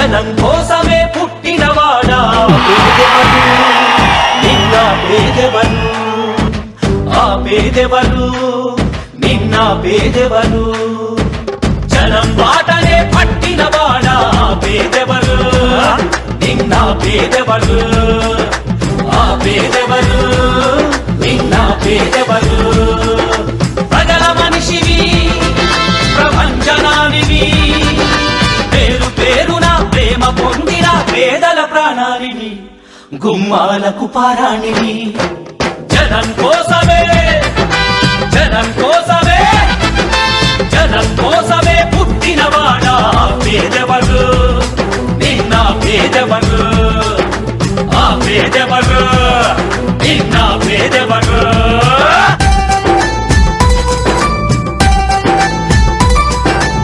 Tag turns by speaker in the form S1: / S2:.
S1: జనం కోసమే పుట్టినవాడా పేదెవరు నిన్న పేదెవరు ఆ పేదెవరు నిన్న పేదెవరు జనం బాటనే పట్టినవాడా పేదెవరు నిన్న పేదెవరు ఆ పేదెవరు నిన్న పేదెవరు ప్రజల మనిషివి ప్రపంచనానివి పేరు పేరున ప్రేమ పొందిన పేదల ప్రాణానివి గుమ్మాలకు పారాణివి జనం కోసమే జనం కోసమే జనం కోసమే